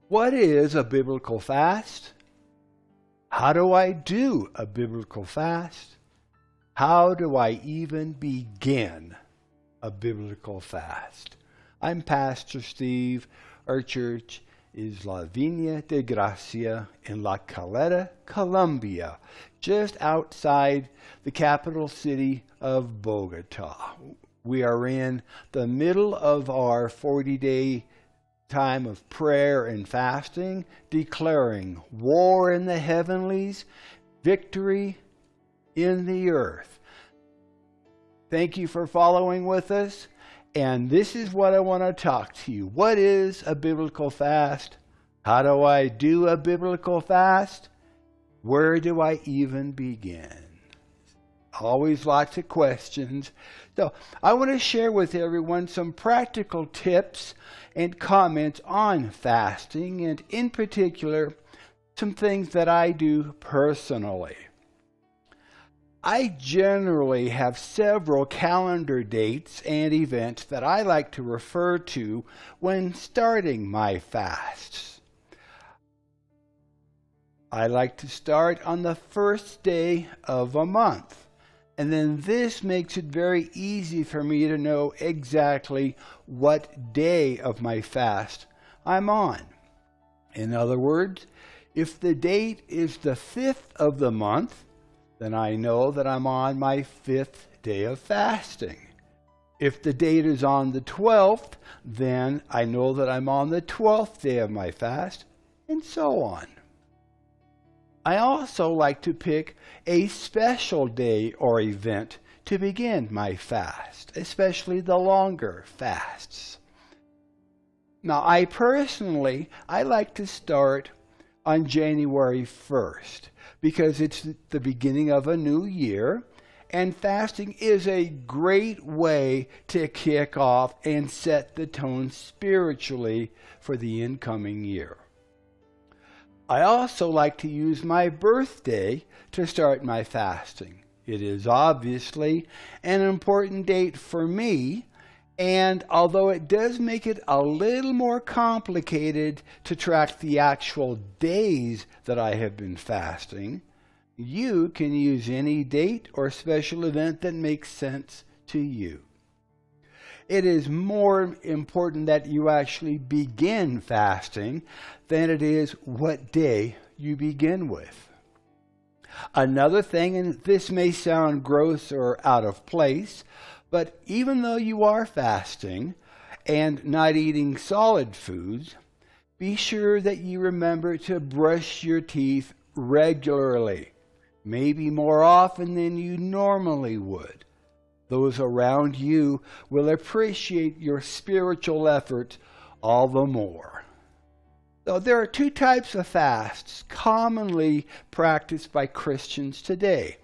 What is a biblical fast? How do I do a biblical fast? How do I even begin a biblical fast? I'm Pastor Steve. Our church is La Viña de Gracia in La Caleta, Colombia, just outside the capital city of Bogota. We are in the middle of our 40-day time of prayer and fasting, declaring war in the heavenlies, victory in the earth. Thank you for following with us. And this is what I want to talk to you. What is a biblical fast? How do I do a biblical fast? Where do I even begin? Always lots of questions. So I want to share with everyone some practical tips and comments on fasting, and in particular, some things that I do personally. I generally have several calendar dates and events that I like to refer to when starting my fasts. I like to start on the first day of a month. And then this makes it very easy for me to know exactly what day of my fast I'm on. In other words, if the date is the 5th of the month, then I know that I'm on my 5th day of fasting. If the date is on the 12th, then I know that I'm on the 12th day of my fast, and so on. I also like to pick a special day or event to begin my fast, especially the longer fasts. Now, I like to start on January 1st because it's the beginning of a new year, and fasting is a great way to kick off and set the tone spiritually for the incoming year. I also like to use my birthday to start my fasting. It is obviously an important date for me, and although it does make it a little more complicated to track the actual days that I have been fasting, you can use any date or special event that makes sense to you. It is more important that you actually begin fasting than it is what day you begin with. Another thing, and this may sound gross or out of place, but even though you are fasting and not eating solid foods, be sure that you remember to brush your teeth regularly, maybe more often than you normally would. Those around you will appreciate your spiritual effort all the more. So there are two types of fasts commonly practiced by Christians today: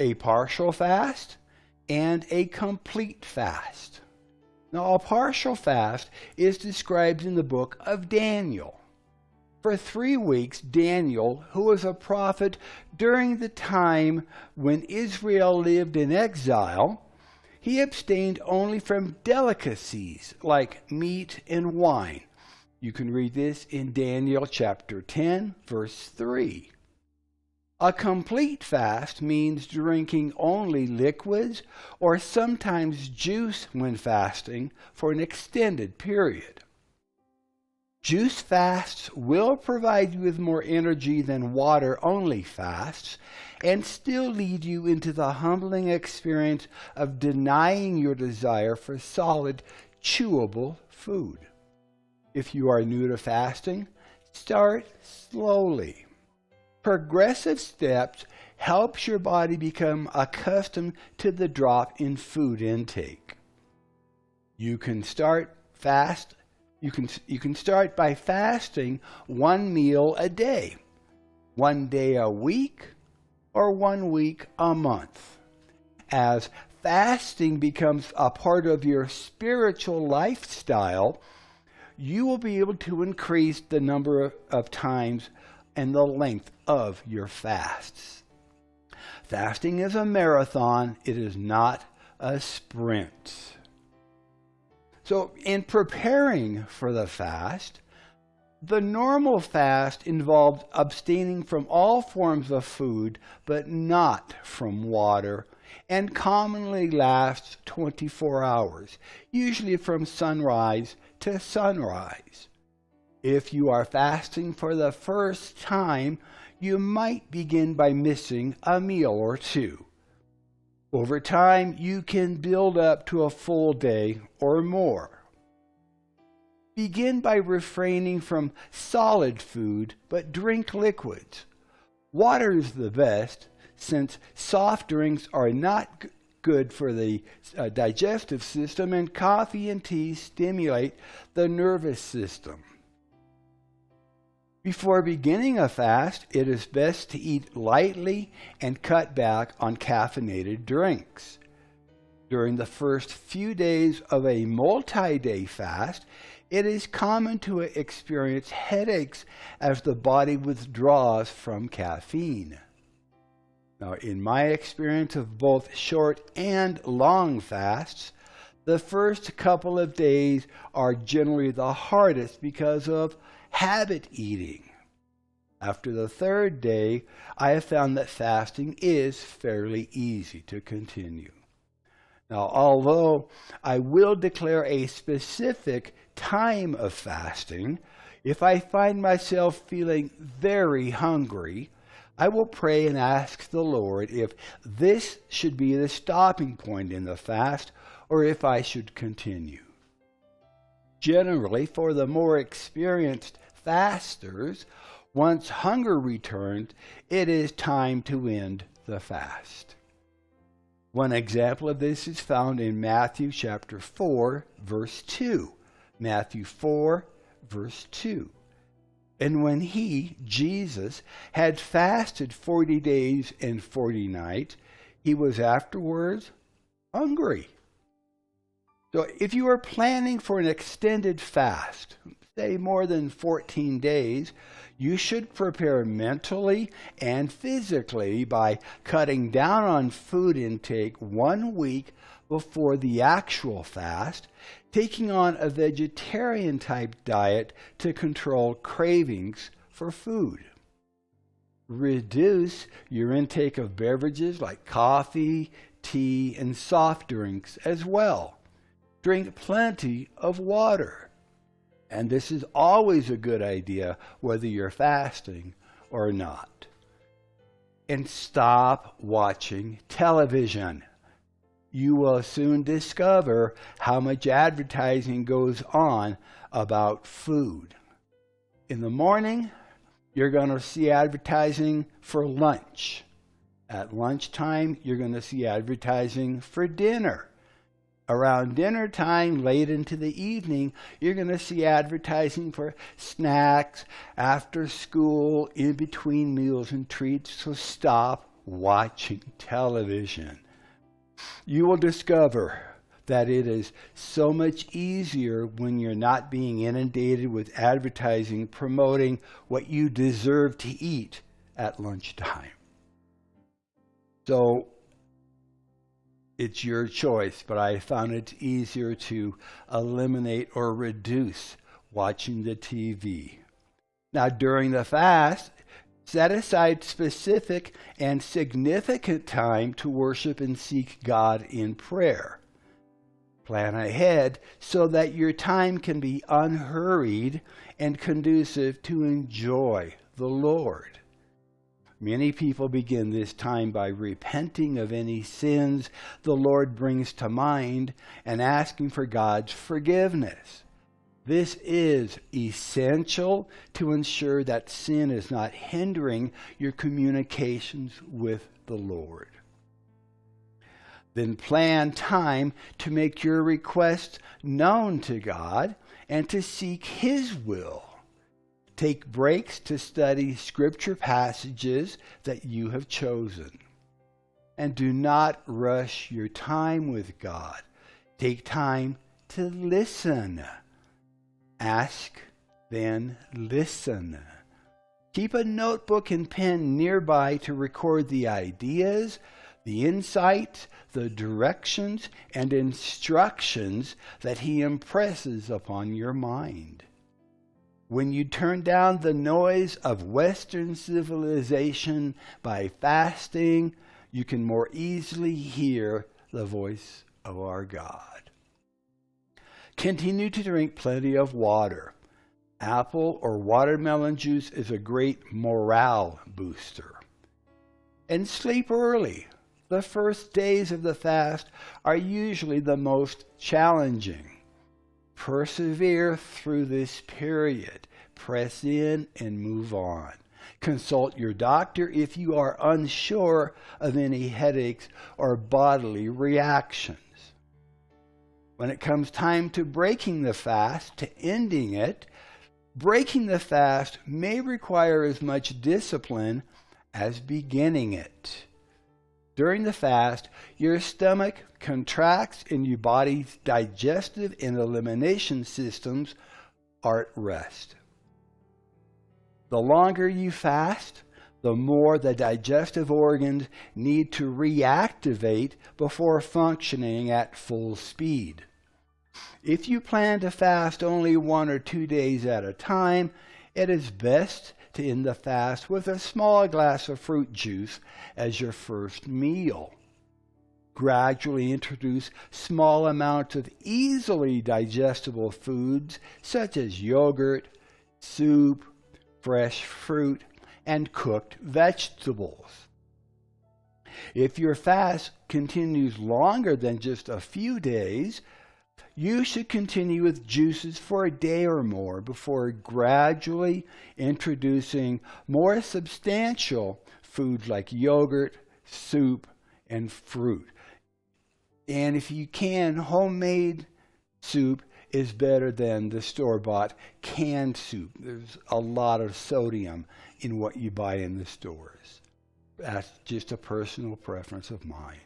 a partial fast and a complete fast. Now, a partial fast is described in the book of Daniel. For 3 weeks, Daniel, who was a prophet during the time when Israel lived in exile, he abstained only from delicacies like meat and wine. You can read this in Daniel chapter 10, verse 3. A complete fast means drinking only liquids or sometimes juice when fasting for an extended period. Juice fasts will provide you with more energy than water-only fasts and still lead you into the humbling experience of denying your desire for solid, chewable food. If you are new to fasting, start slowly. Progressive steps helps your body become accustomed to the drop in food intake. You can start by fasting 1 meal a day, 1 day a week, or 1 week a month. As fasting becomes a part of your spiritual lifestyle, you will be able to increase the number of times and the length of your fasts. Fasting is a marathon, it is not a sprint. So in preparing for the fast, The normal fast involves abstaining from all forms of food, but not from water, and commonly lasts 24 hours, usually from sunrise to sunrise. If you are fasting for the first time, you might begin by missing a meal or two. Over time, you can build up to a full day or more. Begin by refraining from solid food, but drink liquids. Water is the best, since soft drinks are not good for the digestive system, and coffee and tea stimulate the nervous system. Before beginning a fast, it is best to eat lightly and cut back on caffeinated drinks. During the first few days of a multi-day fast, it is common to experience headaches as the body withdraws from caffeine. Now, in my experience of both short and long fasts, the first couple of days are generally the hardest because of habit eating. After the third day, I have found that fasting is fairly easy to continue. Now, although I will declare a specific time of fasting, if I find myself feeling very hungry, I will pray and ask the Lord if this should be the stopping point in the fast or if I should continue. Generally, for the more experienced fasters, once hunger returns, it is time to end the fast. One example of this is found in Matthew chapter 4, verse 2. Matthew 4, verse 2. And when he, Jesus, had fasted 40 days and 40 nights, he was afterwards hungry. So if you are planning for an extended fast, say more than 14 days, you should prepare mentally and physically by cutting down on food intake 1 week before the actual fast, taking on a vegetarian type diet to control cravings for food. Reduce your intake of beverages like coffee, tea, and soft drinks as well. Drink plenty of water. And this is always a good idea, whether you're fasting or not. And stop watching television. You will soon discover how much advertising goes on about food. In the morning, you're going to see advertising for lunch. At lunchtime, you're going to see advertising for dinner. Around dinner time, late into the evening, you're going to see advertising for snacks, after school, in between meals and treats. So stop watching television. You will discover that it is so much easier when you're not being inundated with advertising promoting what you deserve to eat at lunchtime. So it's your choice, but I found it easier to eliminate or reduce watching the TV. Now, during the fast, set aside specific and significant time to worship and seek God in prayer. Plan ahead so that your time can be unhurried and conducive to enjoy the Lord. Many people begin this time by repenting of any sins the Lord brings to mind and asking for God's forgiveness. This is essential to ensure that sin is not hindering your communications with the Lord. Then plan time to make your requests known to God and to seek His will. Take breaks to study scripture passages that you have chosen. And do not rush your time with God. Take time to listen. Ask, then listen. Keep a notebook and pen nearby to record the ideas, the insights, the directions, and instructions that He impresses upon your mind. When you turn down the noise of Western civilization by fasting, you can more easily hear the voice of our God. Continue to drink plenty of water. Apple or watermelon juice is a great morale booster. And sleep early. The first days of the fast are usually the most challenging. Persevere through this period. Press in and move on. Consult your doctor if you are unsure of any headaches or bodily reactions. When it comes time to breaking the fast, to ending it, breaking the fast may require as much discipline as beginning it. During the fast, your stomach contracts and your body's digestive and elimination systems are at rest. The longer you fast, the more the digestive organs need to reactivate before functioning at full speed. If you plan to fast only 1 or 2 days at a time, it is best to end the fast with a small glass of fruit juice as your first meal. Gradually introduce small amounts of easily digestible foods such as yogurt, soup, fresh fruit, and cooked vegetables. If your fast continues longer than just a few days, you should continue with juices for a day or more before gradually introducing more substantial foods like yogurt, soup, and fruit. And if you can, homemade soup is better than the store-bought canned soup. There's a lot of sodium in what you buy in the stores. That's just a personal preference of mine.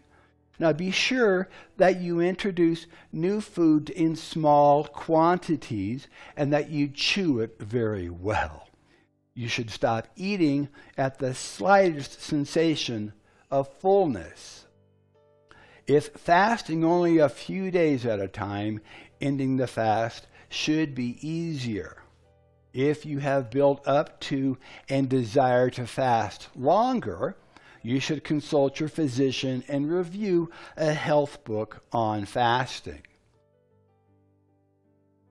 Now be sure that you introduce new food in small quantities and that you chew it very well. You should stop eating at the slightest sensation of fullness. If fasting only a few days at a time, ending the fast should be easier. If you have built up to and desire to fast longer, you should consult your physician and review a health book on fasting.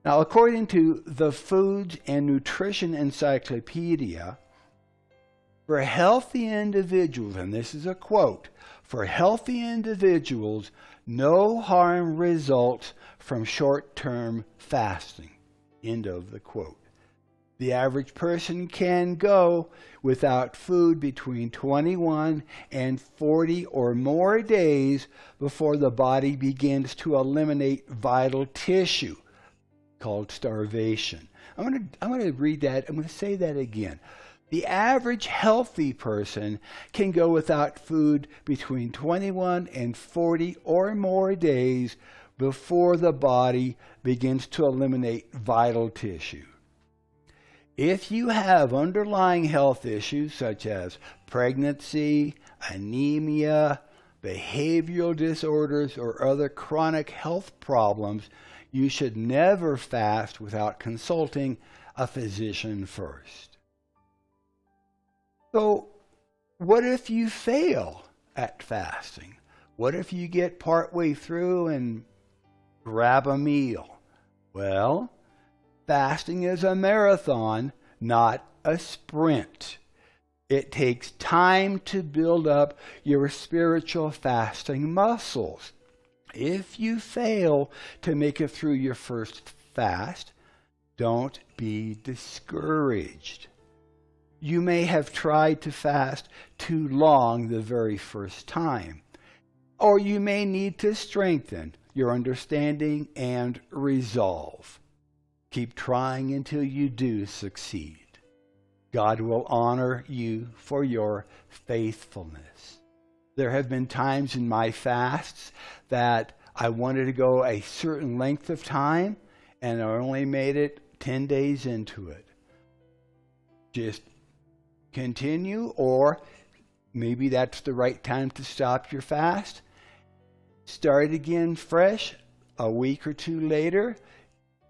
Now, according to the Food and Nutrition Encyclopedia, for healthy individuals, and this is a quote, for healthy individuals, no harm results from short-term fasting. End of the quote. The average person can go without food between 21 and 40 or more days before the body begins to eliminate vital tissue, called starvation. I'm going to read that. I'm going to say that again. The average healthy person can go without food between 21 and 40 or more days before the body begins to eliminate vital tissue. If you have underlying health issues such as pregnancy, anemia, behavioral disorders, or other chronic health problems, you should never fast without consulting a physician first. So, what if you fail at fasting? What if you get partway through and grab a meal? Well, fasting is a marathon, not a sprint. It takes time to build up your spiritual fasting muscles. If you fail to make it through your first fast, don't be discouraged. You may have tried to fast too long the very first time, or you may need to strengthen your understanding and resolve. Keep trying until you do succeed. God will honor you for your faithfulness. There have been times in my fasts that I wanted to go a certain length of time, and I only made it 10 days into it. Just continue, or maybe that's the right time to stop your fast. Start again fresh a week or two later.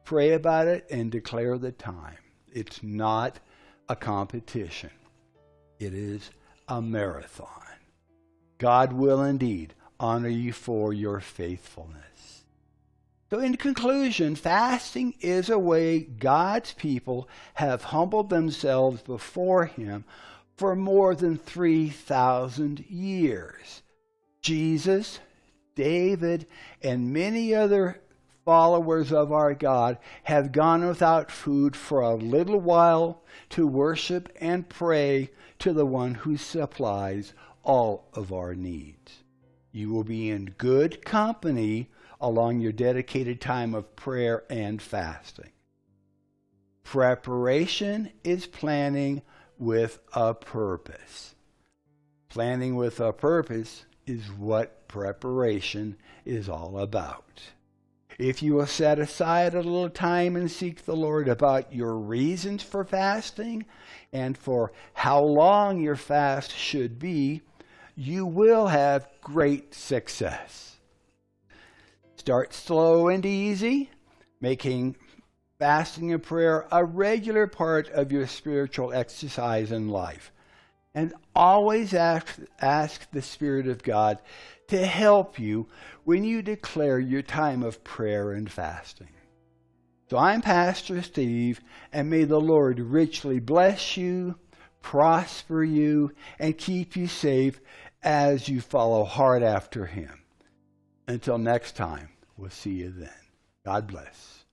Pray about it and declare the time. It's not a competition. It is a marathon. God will indeed honor you for your faithfulness. So in conclusion, fasting is a way God's people have humbled themselves before Him for more than 3,000 years. Jesus, David, and many other followers of our God have gone without food for a little while to worship and pray to the one who supplies all of our needs. You will be in good company along your dedicated time of prayer and fasting. Preparation is planning with a purpose. Planning with a purpose is what preparation is all about. If you will set aside a little time and seek the Lord about your reasons for fasting and for how long your fast should be, you will have great success. Start slow and easy, making fasting and prayer a regular part of your spiritual exercise in life. And always ask the Spirit of God to help you when you declare your time of prayer and fasting. So I'm Pastor Steve, and may the Lord richly bless you, prosper you, and keep you safe as you follow hard after Him. Until next time, we'll see you then. God bless.